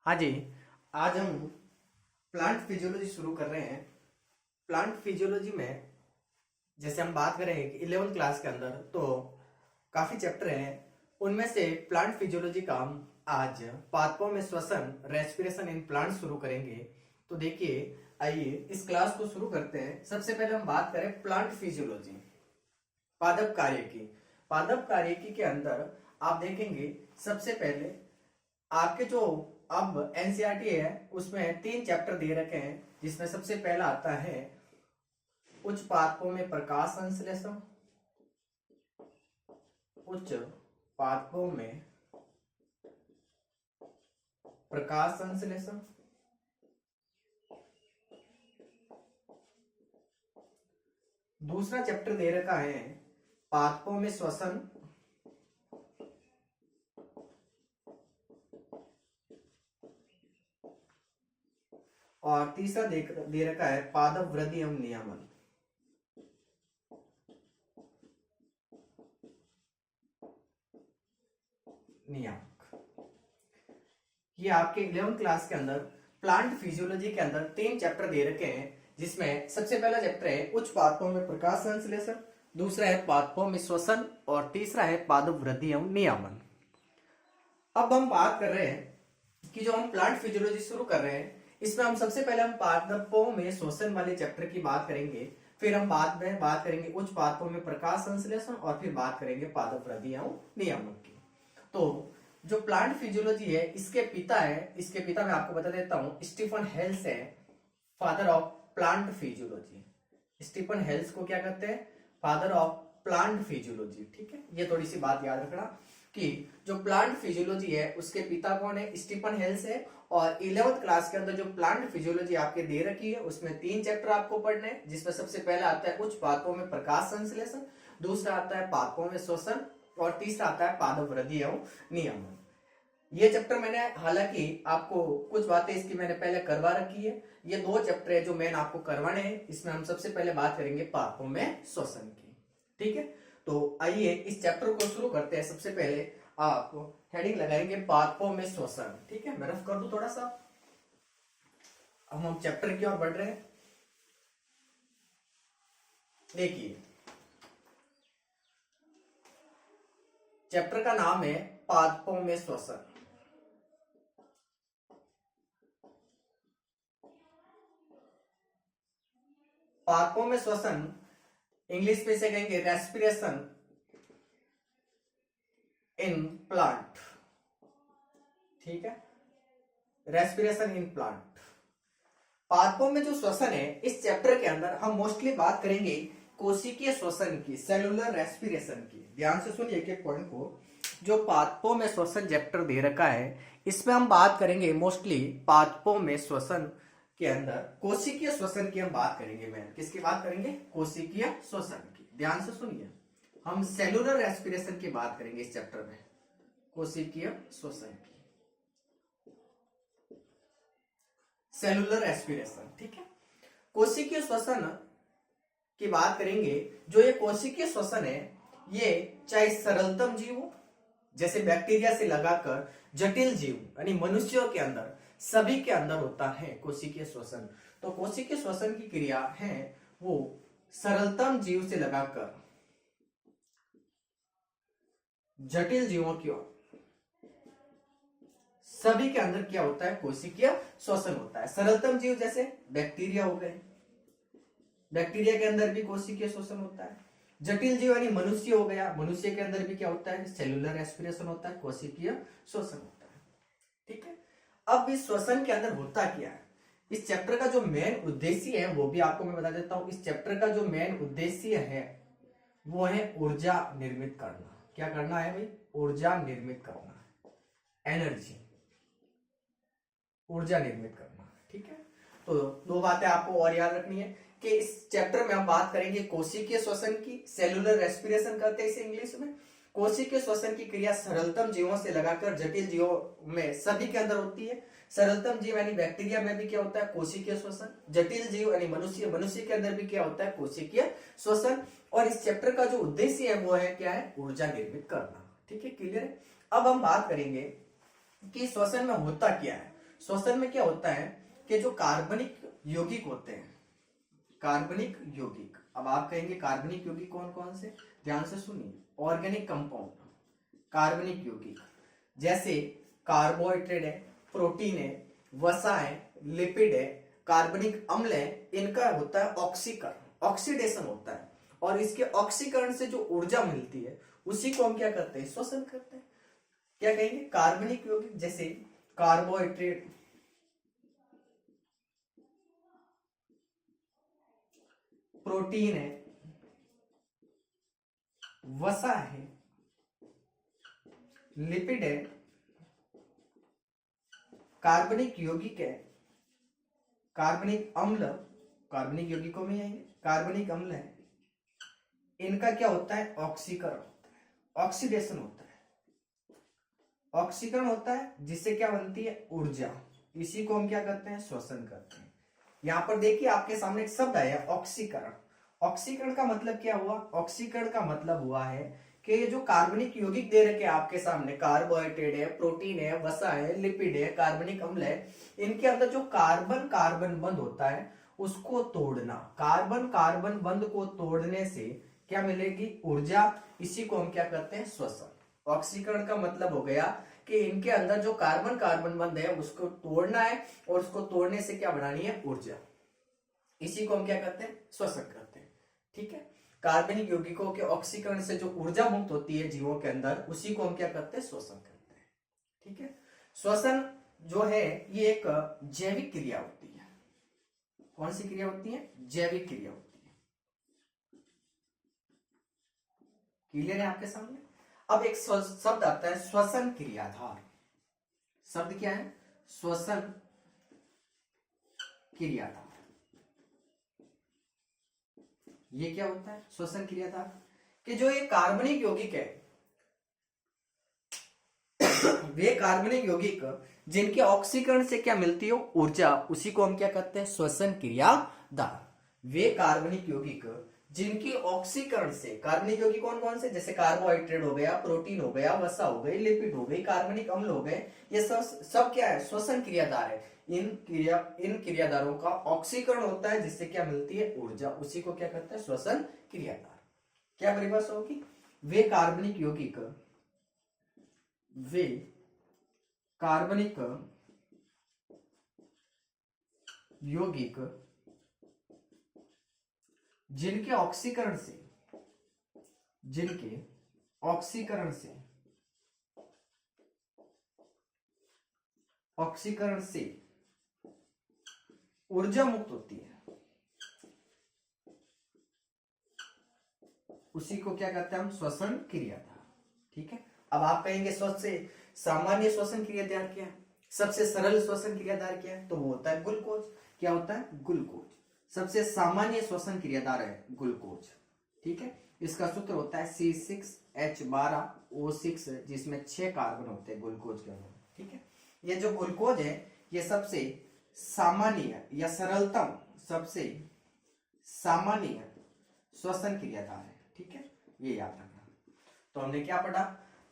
हाँ जी। आज हम प्लांट फिजियोलॉजी शुरू कर रहे हैं। प्लांट फिजियोलॉजी में जैसे हम बात करें कि 11th क्लास के अंदर तो काफी चैप्टर हैं। उनमें से प्लांट फिजियोलॉजी का हम आज पादपों में श्वसन रेस्पिरेशन इन प्लांट शुरू करेंगे। तो देखिए, आइए इस क्लास को शुरू करते हैं। सबसे पहले हम बात करें प्लांट फिजियोलॉजी, पादप कार्यकी। पादप कार्यकी के अंदर आप देखेंगे सबसे पहले आपके जो अब एनसीईआरटी है उसमें 3 चैप्टर दे रखे हैं, जिसमें सबसे पहला आता है उच्च पादपों में प्रकाश संश्लेषण। उच्च पादपों में प्रकाश संश्लेषण। दूसरा चैप्टर दे रखा है पादपों में श्वसन। और तीसरा दे रखा है पादप वृद्धि एवं नियमन। नियामक। ये आपके 11th क्लास के अंदर प्लांट फिजियोलॉजी के अंदर 3 चैप्टर दे रखे हैं, जिसमें सबसे पहला चैप्टर है उच्च पादपों में प्रकाश संश्लेषण, दूसरा है पादपों में श्वसन और तीसरा है पादप वृद्धि एवं नियमन। अब हम बात कर रहे हैं कि जो हम प्लांट फिजियोलॉजी शुरू कर रहे हैं, इसमें हम सबसे पहले हम पादपों में श्वसन वाले चैप्टर की बात करेंगे, फिर हम बाद में बात करेंगे उच्च पादपों में प्रकाश संश्लेषण और फिर बात करेंगे पादप वृद्धि एवं नियमन की। तो जो प्लांट फिजियोलॉजी है, इसके पिता मैं आपको बता देता हूं, स्टीफन हेल्स है, father of plant physiology. Stephen Hales को क्या कहते हैं? Father of plant physiology. ठीक है, ये थोड़ी सी बात याद रखना कि जो प्लांट फिजियोलॉजी है उसके पिता कौन है? स्टीफन हेल्स है। और 11th क्लास के अंदर जो प्लांट फिजियोलॉजी आपके दे रखी है उसमें 3 चैप्टर आपको पढ़ने हैं, जिसमें सबसे पहला आता है उच्च पादपों में प्रकाश संश्लेषण, दूसरा आता है पादपों में श्वसन और तीसरा आता है पादप वृद्धि एवं नियमन। ये चैप्टर मैंने हालांकि आपको कुछ बातें इसकी मैंने पहले करवा रखी है। ये 2 चैप्टर है जो मैंने आपको करवाने हैं। इसमें हम सबसे पहले बात करेंगे पादपों में श्वसन की। ठीक है, तो आइए इस चैप्टर को शुरू करते हैं। सबसे पहले आप हेडिंग लगाएंगे पादपों में श्वसन। ठीक है, मैं रफ कर दूं थोड़ा सा। हम चैप्टर की ओर बढ़ रहे हैं। देखिए, चैप्टर का नाम है पादपों में श्वसन। पादपों में श्वसन इंग्लिश में से कहेंगे रेस्पिरेशन इन प्लांट। ठीक है, रेस्पिरेशन इन प्लांट। पादपों में जो श्वसन है, इस चैप्टर के अंदर हम मोस्टली बात करेंगे कोशिकीय श्वसन की, सेलुलर रेस्पिरेशन की। ध्यान से सुनिए एक पॉइंट को। जो पादपों में श्वसन चैप्टर दे रखा है, इसमें हम बात करेंगे मोस्टली पादपों में श्वसन के अंदर कोशिकीय श्वसन की हम बात करेंगे। मैं किसकी बात करेंगे? कोशिकीय श्वसन की। ध्यान से सुनिए, हम सेलुलर रेस्पिरेशन की बात करेंगे इस चैप्टर में, कोशिकीय श्वसन की, सेलुलर रेस्पिरेशन। ठीक है, कोशिकीय श्वसन की बात करेंगे। जो ये कोशिकीय श्वसन है, ये चाहे सरलतम जीव जैसे बैक्टीरिया से लगाकर जटिल जीव यानी मनुष्यों के अंदर, सभी के अंदर होता है कोशिकीय श्वसन। तो कोशिकीय श्वसन की क्रिया है वो सरलतम जीव से लगाकर जटिल जीवों की ओर, सभी के अंदर क्या होता है? कोशिकीय श्वसन होता है। सरलतम जीव जैसे बैक्टीरिया हो गए, बैक्टीरिया के अंदर भी कोशिकीय श्वसन होता है। जटिल जीव यानी मनुष्य हो गया, मनुष्य के अंदर भी क्या होता है? सेलुलर रेस्पिरेशन होता है, कोशिकीय श्वसन होता है। ठीक है, अब इस श्वसन के अंदर होता क्या है? इस चैप्टर का जो मेन उद्देश्य है वो भी आपको मैं बता देता हूं। इस चैप्टर का जो मेन उद्देश्य है वो है ऊर्जा निर्मित करना। क्या करना है भाई? ऊर्जा निर्मित करना, एनर्जी, ऊर्जा निर्मित करना। ठीक है, तो 2 बातें आपको और याद रखनी है कि इस चैप्टर में हम बात करेंगे कोशिकीय श्वसन की, सेलुलर रेस्पिरेशन कहते हैं इसे इंग्लिश में। कोशिकीय श्वसन की क्रिया सरलतम जीवों से लगाकर जटिल जीवों में, सभी के अंदर होती है। सरलतम जीव यानी बैक्टीरिया में भी क्या होता है? कोशिकीय श्वसन। जटिल जीव यानी मनुष्य के अंदर भी क्या होता है? कोशिकीय श्वसन। और इस चैप्टर का जो उद्देश्य है वो है क्या है? ऊर्जा निर्मित करना। ठीक है, क्लियर है। अब हम बात करेंगे कि श्वसन में होता क्या है। श्वसन में क्या होता है कि जो कार्बनिक यौगिक होते हैं, कार्बनिक यौगिक, अब आप कहेंगे कार्बनिक यौगिक कौन कौन से, ध्यान से सुनिए, ऑर्गेनिक कंपाउंड, कार्बनिक यौगिक जैसे कार्बोहाइड्रेट है, प्रोटीन है, वसा है, लिपिड है, कार्बनिक अम्ल है, इनका होता है ऑक्सीकरण, ऑक्सीडेशन होता है, और इसके ऑक्सीकरण से जो ऊर्जा मिलती है उसी को हम क्या करते हैं, श्वसन करते हैं। क्या कहेंगे, कार्बनिक यौगिक जैसे कार्बोहाइड्रेट, प्रोटीन है, वसा है, लिपिड है, कार्बनिक यौगिक है, कार्बनिक अम्ल, कार्बनिक यौगिकों में आएंगे, कार्बनिक अम्ल है, इनका क्या होता है, ऑक्सीकरण होता है, ऑक्सीडेशन होता है, ऑक्सीकरण होता है जिससे क्या बनती है, ऊर्जा, इसी को हम क्या करते हैं, श्वसन करते हैं। यहां पर देखिए आपके सामने एक शब्द आया ऑक्सीकरण। ऑक्सीकरण का मतलब क्या हुआ, ऑक्सीकरण का मतलब हुआ है कि ये जो कार्बनिक यौगिक दे रखे हैं आपके सामने, कार्बोहाइड्रेट है, प्रोटीन है, वसा है, लिपिड है, कार्बनिक अम्ल है, इनके अंदर जो कार्बन कार्बन बंध होता है उसको तोड़ना, कार्बन कार्बन बंध को तोड़ने से क्या मिलेगी, ऊर्जा, इसी को हम क्या करते हैं, श्वसन। ऑक्सीकरण का मतलब हो गया कि इनके अंदर जो कार्बन कार्बन बंध है उसको तोड़ना है, और उसको तोड़ने से क्या बनानी है, ऊर्जा, इसी को हम क्या करते हैं, श्वसन करते हैं। ठीक है, कार्बनिक यौगिकों के ऑक्सीकरण से जो ऊर्जा मुक्त होती है जीवों के अंदर, उसी को हम क्या करते हैं, श्वसन करते हैं। ठीक है, श्वसन जो है ये एक जैविक क्रिया होती है। कौन सी क्रिया होती है, जैविक क्रिया होती है। क्लियर है आपके सामने। अब एक शब्द आता है श्वसन क्रियाधार। शब्द क्या है, श्वसन क्रियाधार। ये क्या होता है, श्वसन क्रियाधार, कि जो ये कार्बनिक यौगिक है वे कार्बनिक यौगिक जिनके ऑक्सीकरण से क्या मिलती है, ऊर्जा, उसी को हम क्या करते हैं, श्वसन क्रियाधार। वे कार्बनिक यौगिक जिनकी ऑक्सीकरण से, कार्बनिक यौगिक कौन कौन से, जैसे कार्बोहाइड्रेट हो गया, प्रोटीन हो गया, वसा हो गई, लिपिड हो गई, कार्बनिक अम्ल हो गए, ये सब क्या है, श्वसन क्रियाधार है। इन क्रियाधारों का ऑक्सीकरण होता है जिससे क्या मिलती है, ऊर्जा, उसी को क्या करता है, श्वसन क्रियाधार। क्या परिभाषा होगी, वे कार्बनिक यौगिक, वे कार्बनिक यौगिक जिनके ऑक्सीकरण से, जिनके ऑक्सीकरण से, ऑक्सीकरण से ऊर्जा मुक्त होती है, उसी को क्या कहते हैं हम, श्वसन क्रियाधार। ठीक है, अब आप कहेंगे सबसे सामान्य श्वसन क्रियाधार क्या है, सबसे सरल श्वसन क्रियाधार क्या है, तो वो होता है ग्लूकोज। क्या होता है, ग्लूकोज। सबसे सामान्य श्वसन क्रियाधार है ग्लूकोज। ठीक है, इसका सूत्र होता है C6H12O6, जिसमें 6 कार्बन होते हैं ग्लूकोज के अंदर। ठीक है, ये जो ग्लूकोज है ये सबसे सामान्य या सरलतम, सबसे सामान्य श्वसन क्रियाधार है। ठीक है, ये याद रखना। तो हमने क्या पढ़ा,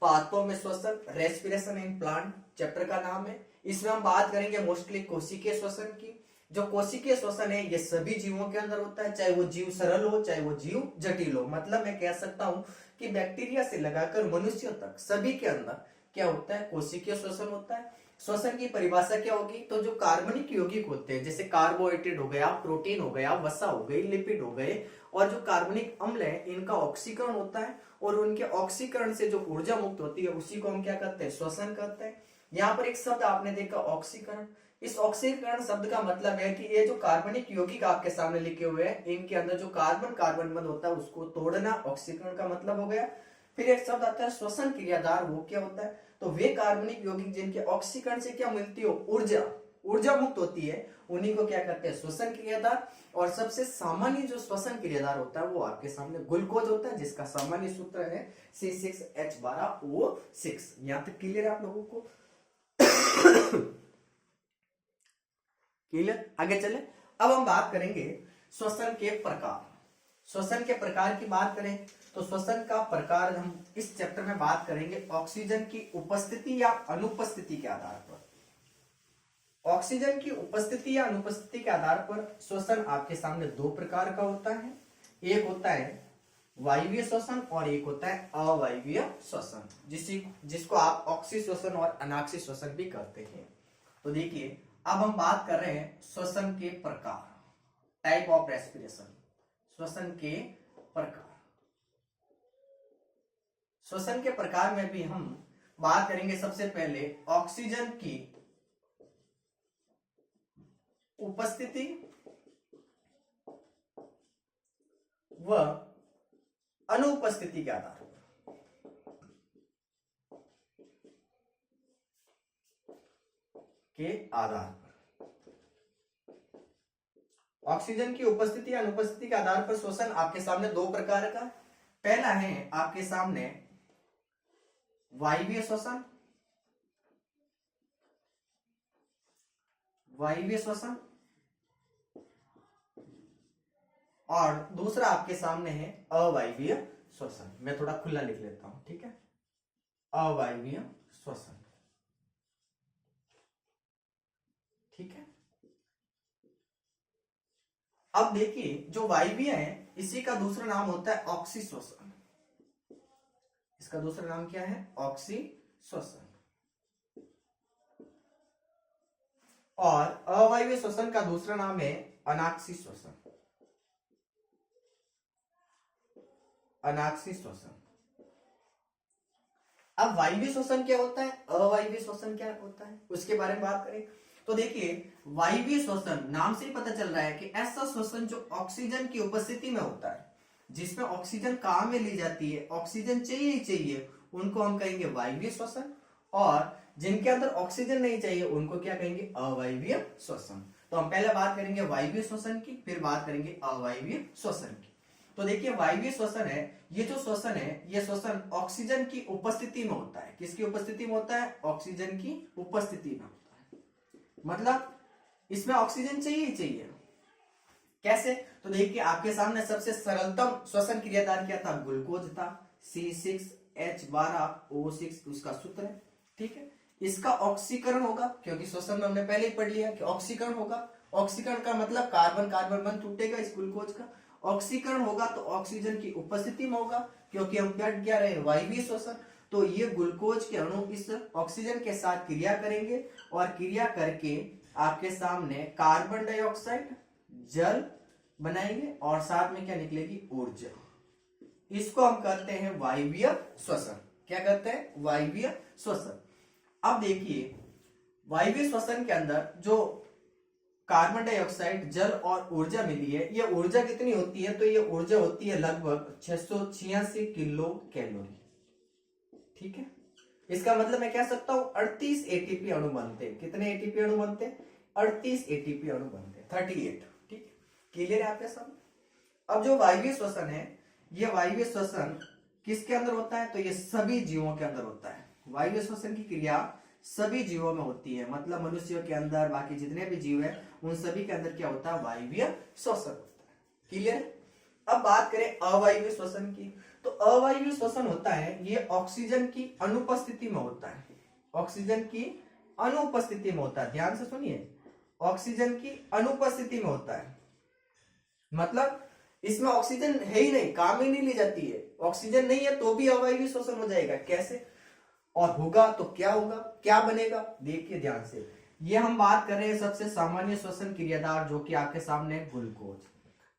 पाथों में श्वसन, रेस्पिरेशन इन प्लांट चैप्टर का नाम है। इसमें हम बात करेंगे मोस्टली कोशिकीय श्वसन की। जो कोशिकीय श्वसन है ये सभी जीवों के अंदर होता है, चाहे वो जीव सरल हो चाहे वो जीव जटिल हो। मतलब मैं कह सकता हूं कि बैक्टीरिया से लगाकर मनुष्यों तक सभी के अंदर क्या होता है, कोशिकीय श्वसन होता है। श्वसन की परिभाषा क्या होगी, तो जो कार्बनिक यौगिक होते हैं जैसे कार्बोहाइड्रेट हो गया, प्रोटीन हो गया, वसा हो गई, लिपिड हो गए, और जो कार्बनिक अम्ल है इनका ऑक्सीकरण होता है, और उनके ऑक्सीकरण से जो ऊर्जा मुक्त होती है उसी को हम क्या करते हैं, श्वसन करते हैं। यहाँ पर एक शब्द आपने देखा ऑक्सीकरण। इस ऑक्सीकरण शब्द का मतलब है कि ये जो कार्बनिक यौगिक आपके सामने लिखे हुए हैं इनके अंदर जो कार्बन कार्बन बंध होता है उसको तोड़ना ऑक्सीकरण का मतलब हो गया। फिर एक शब्द आता है श्वसन क्रियाधार। वो क्या होता है, तो वे कार्बनिक यौगिक जिनके ऑक्सीकरण से क्या मिलती हो, ऊर्जा, ऊर्जा मुक्त होती है, उन्हीं को क्या करते हैं, श्वसन क्रियाधार। और सबसे सामान्य जो श्वसन क्रियाधार होता है वो आपके सामने ग्लूकोज होता है, जिसका सामान्य सूत्र है C6H12O6। यहां तक क्लियर है आप लोगों को? क्लियर? आगे चले। अब हम बात करेंगे श्वसन के प्रकार। श्वसन के प्रकार की बात करें तो श्वसन का प्रकार हम इस चैप्टर में बात करेंगे ऑक्सीजन की उपस्थिति या अनुपस्थिति के आधार पर। ऑक्सीजन की उपस्थिति या अनुपस्थिति के आधार पर श्वसन आपके सामने दो प्रकार का होता है। एक होता है वायवीय श्वसन और एक होता है अवायवीय श्वसन, जिसको आप ऑक्सी श्वसन और अनाक्सी श्वसन भी कहते हैं। तो देखिए, अब हम बात कर रहे हैं श्वसन के प्रकार, टाइप ऑफ रेस्पिरेशन। श्वसन के प्रकार, श्वसन के प्रकार में भी हम बात करेंगे सबसे पहले ऑक्सीजन की उपस्थिति व अनुपस्थिति के आधार पर। ऑक्सीजन की उपस्थिति या अनुपस्थिति के आधार पर श्वसन आपके सामने दो प्रकार का। पहला है आपके सामने वायवीय श्वसन, वायवीय श्वसन, और दूसरा आपके सामने है अवायवीय श्वसन। मैं थोड़ा खुला लिख लेता हूं, ठीक है। अवायवीय श्वसन, ठीक है। अब देखिए, जो वायवीय है इसी का दूसरा नाम होता है ऑक्सी श्वसन। इसका दूसरा नाम क्या है? ऑक्सी श्वसन। और अवायवीय श्वसन का दूसरा नाम है अनाक्सी श्वसन। अनाक्सी श्वसन। अब वायवीय श्वसन क्या होता है, अवायवीय श्वसन क्या होता है, उसके बारे में बात करें तो देखिए, वायवीय श्वसन नाम से ही पता चल रहा है कि ऐसा श्वसन जो ऑक्सीजन की उपस्थिति में होता है, जिसमें ऑक्सीजन काम में ली जाती है, ऑक्सीजन चाहिए ही चाहिए, उनको हम कहेंगे वायवीय श्वसन। और जिनके अंदर ऑक्सीजन नहीं चाहिए उनको क्या कहेंगे? अवायवीय श्वसन। तो हम पहले बात करेंगे वायवीय श्वसन की, फिर बात करेंगे अवायवीय श्वसन की। तो देखिए, वायवीय श्वसन है, ये जो श्वसन है, ये श्वसन ऑक्सीजन की उपस्थिति में होता है। किसकी उपस्थिति में होता है? ऑक्सीजन की उपस्थिति में होता है। मतलब इसमें ऑक्सीजन चाहिए ही चाहिए। कैसे? तो देखिए, आपके सामने सबसे सरलतम श्वसन क्रियाधार क्या था? ग्लूकोज था, C6H12O6 उसका सूत्र है, ठीक है। इसका ऑक्सीकरण होगा, क्योंकि श्वसन में हमने पहले ही पढ़ लिया कि ऑक्सीकरण होगा। ऑक्सीकरण का मतलब कार्बन कार्बन बंध टूटेगा इस ग्लूकोज का। ऑक्सीकरण होगा तो ऑक्सीजन की उपस्थिति में होगा, क्योंकि हम क्या रहे हैं? वायवीय श्वसन। तो ये ग्लूकोज के अणु इस ऑक्सीजन के साथ क्रिया करेंगे और क्रिया करके आपके सामने कार्बन डाइऑक्साइड, जल बनाएंगे और साथ में क्या निकलेगी? ऊर्जा। इसको हम कहते हैं वायवीय श्वसन। क्या कहते हैं? वायवीय श्वसन। अब देखिए, वायवीय श्वसन के अंदर जो कार्बन डाइऑक्साइड, जल और ऊर्जा मिली है, ये ऊर्जा कितनी होती है? तो ये ऊर्जा होती है लगभग 686 किलो कैलोरी, ठीक है। इसका मतलब मैं कह सकता हूं 38 एटीपी अणु बनते हैं। कितने एटीपी अणु बनते हैं? 38 एटीपी अणु बनते हैं, 38, ठीक है। क्लियर है आपके सामने? अब जो वायवीय श्वसन है, ये वायवीय श्वसन किसके अंदर होता है? तो ये सभी जीवों के अंदर होता है। वायवीय श्वसन की क्रिया सभी जीवों में होती है, मतलब मनुष्यों के अंदर, बाकी जितने भी जीव है उन सभी के अंदर क्या होता है? वायवीय श्वसन होता है। क्लियर? अब बात करें अवायवीय श्वसन की, तो अवायवीय श्वसन होता है, ये ऑक्सीजन की अनुपस्थिति में होता है। ऑक्सीजन की अनुपस्थिति में होता है, ध्यान से सुनिए, ऑक्सीजन की अनुपस्थिति में होता है। मतलब इसमें ऑक्सीजन है ही नहीं, काम ही नहीं ली जाती है। ऑक्सीजन नहीं है तो भी अवायवीय श्वसन हो जाएगा। कैसे? और होगा तो क्या होगा, क्या बनेगा? देखिए ध्यान से, ये हम बात कर रहे हैं सबसे सामान्य श्वसन क्रियाधार, जो कि आपके सामने ग्लूकोज।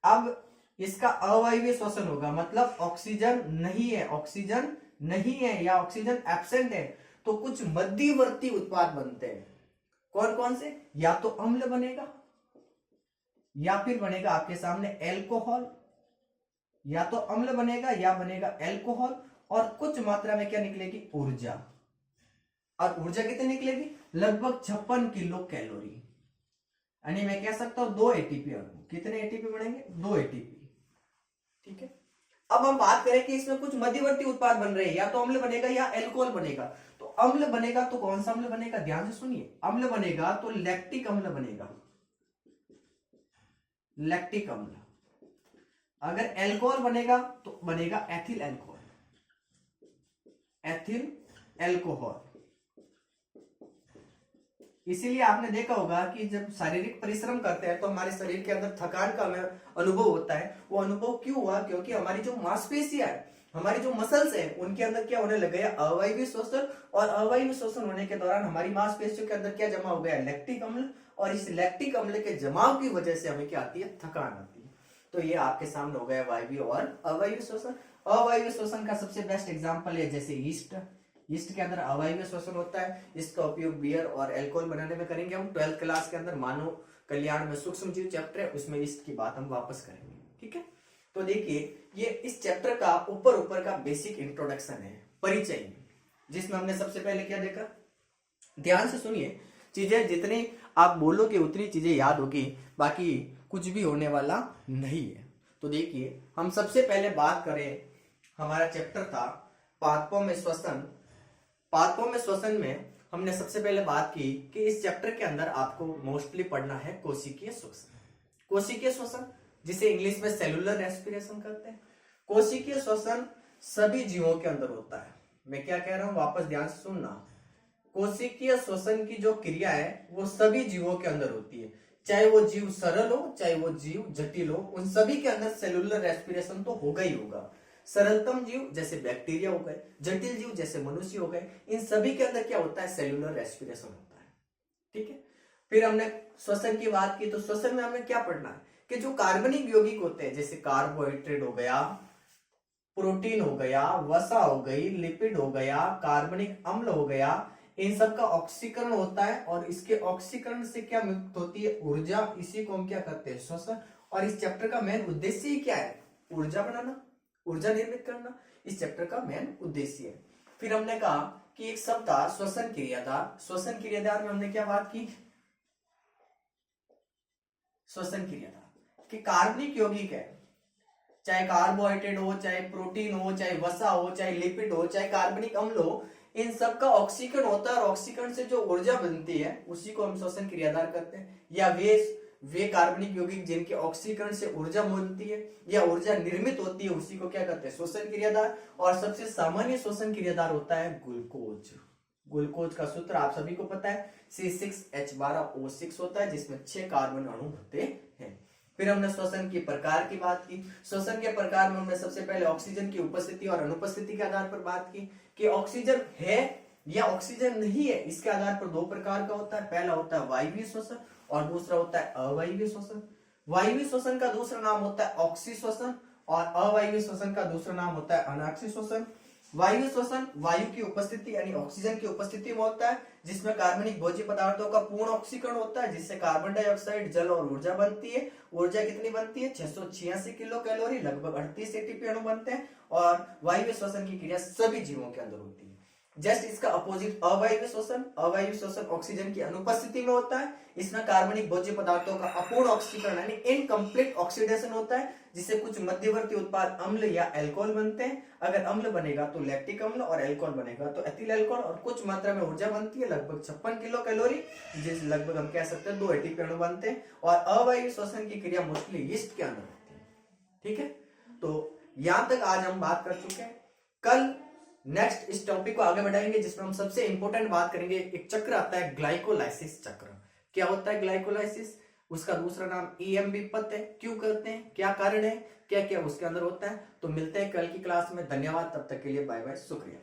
अब इसका अवायवीय श्वसन होगा, मतलब ऑक्सीजन नहीं है, ऑक्सीजन नहीं है या ऑक्सीजन एब्सेंट है, तो कुछ मध्यवर्ती उत्पाद बनते हैं। कौन कौन से? या तो अम्ल बनेगा, या फिर बनेगा आपके सामने एल्कोहल, या तो अम्ल बनेगा या बनेगा एल्कोहल, और कुछ मात्रा में क्या निकलेगी? ऊर्जा। और ऊर्जा कितनी निकलेगी? लगभग 56 किलो कैलोरी। यानी मैं कह सकता हूं 2 एटीपी अणु। कितने एटीपी बढ़ेंगे? 2 एटीपी, ठीक है। अब हम बात करें कि इसमें कुछ मध्यवर्ती उत्पाद बन रहे हैं, या तो अम्ल बनेगा या एल्कोहल बनेगा। तो अम्ल बनेगा तो कौन सा अम्ल बनेगा? ध्यान से सुनिए, अम्ल बनेगा तो लैक्टिक अम्ल बनेगा, लैक्टिक अम्ल। अगर एल्कोहल बनेगा तो बनेगा एथिल एल्कोहल, एथिल एल्कोहल। इसीलिए आपने देखा होगा कि जब शारीरिक परिश्रम करते हैं तो हमारे शरीर के अंदर थकान का हमें अनुभव होता है। वो अनुभव क्यों हुआ? क्योंकि हमारी जो मांसपेशियां है, हमारी जो मसल्स है, उनके अंदर क्या होने लग गया? अवायवीय शोषण। और अवायवीय शोषण होने के दौरान हमारी मांसपेशियों के अंदर क्या जमा हो गया? लैक्टिक अम्ल। और इस लैक्टिक अम्ल के जमाव की वजह से हमें क्या आती है? थकान आती है। तो ये आपके सामने हो गया वायवीय और अवायवीय शोषण। अवायवीय शोषण का सबसे बेस्ट एग्जाम्पल है जैसे ईस्ट। ईस्ट के अंदर अवायवीय शोषण होता है। इसका उपयोग बियर और अल्कोहल बनाने में करेंगे हम 12th क्लास के अंदर। मानव कल्याण में सूक्ष्म जीव चैप्टर है, उसमें ईस्ट की बात हम वापस करेंगे। ठीक है, तो देखिए ये इस चैप्टर का ऊपर का बेसिक इंट्रोडक्शन है, परिचय, जिसमें हमने सबसे पहले क्या देखा? ध्यान से सुनिए, चीजें जितनी आप बोलोगे उतनी चीजें याद होगी, बाकी कुछ भी होने वाला नहीं है। तो देखिए हम सबसे पहले बात करें, हमारा चैप्टर था पादपों में श्वसन। पादपों में श्वसन में हमने सबसे पहले बात की कि इस चैप्टर के अंदर आपको मोस्टली पढ़ना है कोशिकीय श्वसन। कोशिकीय श्वसन जिसे इंग्लिश में सेलुलर रेस्पिरेशन कहते हैं। कोशिकीय श्वसन सभी जीवों के अंदर होता है। मैं क्या कह रहा हूं, वापस ध्यान से सुनना। कोशिकीय श्वसन की जो क्रिया है वो सभी जीवों के अंदर होती है, चाहे वो जीव सरल हो चाहे वो जीव जटिल हो, उन सभी के अंदर सेलुलर रेस्पिरेशन तो होगा ही होगा। सरलतम जीव जैसे बैक्टीरिया हो गए, जटिल जीव जैसे मनुष्य हो गए, इन सभी के अंदर क्या होता है? सेलुलर रेस्पिरेशन होता है। ठीक है, फिर हमने श्वसन की बात की, तो श्वसन में हमें क्या पढ़ना है कि जो कार्बनिक यौगिक होते हैं जैसे कार्बोहाइड्रेट हो गया, प्रोटीन हो गया, वसा हो गई, लिपिड हो गया, कार्बनिक अम्ल हो गया, इन सब का ऑक्सीकरण होता है। और इसके ऑक्सीकरण से क्या मुक्त होती है? ऊर्जा। इसी को हम क्या करते हैं? श्वसन। और इस चैप्टर का मेन उद्देश्य ही क्या है? ऊर्जा बनाना, ऊर्जा निर्मित करना, इस चैप्टर का मेन उद्देश्य है। फिर हमने कहा कि एक शब्द था श्वसन क्रियाधार। श्वसन क्रियाधार में हमने क्या बात की? श्वसन क्रियाधार कि कार्बनिक यौगिक है, चाहे कार्बोहाइड्रेट हो, चाहे प्रोटीन हो, चाहे वसा हो, चाहे लिपिड हो, चाहे कार्बनिक अम्ल हो, इन सब का ऑक्सीकरण होता है। और ऑक्सीकरण से जो ऊर्जा बनती है उसी को हम श्वसन क्रियाधार कहते हैं। या वे कार्बनिक यौगिक जिनके ऑक्सीकरण से ऊर्जा बनती है या ऊर्जा निर्मित होती है, उसी को क्या कहते हैं? श्वसन क्रियाधार। और सबसे सामान्य श्वसन क्रियाधार होता है ग्लूकोज। ग्लूकोज का सूत्र आप सभी को पता है, C6H12O6 होता है, जिसमें 6 कार्बन अणु होते हैं। फिर हमने श्वसन के प्रकार की बात की। श्वसन के प्रकार में हमने सबसे पहले ऑक्सीजन की उपस्थिति और अनुपस्थिति के आधार पर बात की कि ऑक्सीजन है या ऑक्सीजन नहीं है। इसके आधार पर 2 प्रकार का होता है। पहला होता है वायवीय श्वसन और दूसरा होता है अवायवीय श्वसन। वायवीय श्वसन का दूसरा नाम होता है ऑक्सी श्वसन और अवायवीय श्वसन का दूसरा नाम होता है अनाक्सी श्वसन। वायु श्वसन वायु की उपस्थिति यानी ऑक्सीजन की उपस्थिति में होता है, जिसमें कार्बनिक भोज्य पदार्थों का पूर्ण ऑक्सीकरण होता है, जिससे कार्बन डाइऑक्साइड, जल और ऊर्जा बनती है। ऊर्जा कितनी बनती है? 686 किलो कैलोरी, लगभग 38 एटीपी अणु बनते हैं। और वायु श्वसन की क्रिया सभी जीवों के अंदर होती है। जस्ट इसका अपोजिट अवायवीय श्वसन। अवायवीय श्वसन ऑक्सीजन की अनुपस्थिति में होता है। इसमें कार्बनिक भोज्य पदार्थों का अपूर्ण ऑक्सीकरण यानी इनकम्प्लीट ऑक्सीडेशन होता है, जिससे कुछ मध्यवर्ती उत्पाद अम्ल या अल्कोहल बनते हैं। अगर अम्ल बनेगा तो लैक्टिक अम्ल और अल्कोहल बनेगा तो एथिल अल्कोहल। और कुछ मात्रा में ऊर्जा बनती है, लगभग 56 किलो कैलोरी, जिस लगभग हम कह सकते हैं 2 एटीपी अणु बनते हैं। और अवायवीय श्वसन की क्रिया मोस्टली यीस्ट के अंदर होती है। ठीक है, तो यहां तक आज हम बात कर चुके हैं। कल नेक्स्ट इस टॉपिक को आगे बढ़ाएंगे, जिसमें हम सबसे इंपॉर्टेंट बात करेंगे। एक चक्र आता है ग्लाइकोलाइसिस चक्र। क्या होता है ग्लाइकोलाइसिस? उसका दूसरा नाम EMB पथ है। क्यों करते हैं, क्या कारण है, क्या क्या उसके अंदर होता है? तो मिलते हैं कल की क्लास में। धन्यवाद, तब तक के लिए बाय बाय, शुक्रिया।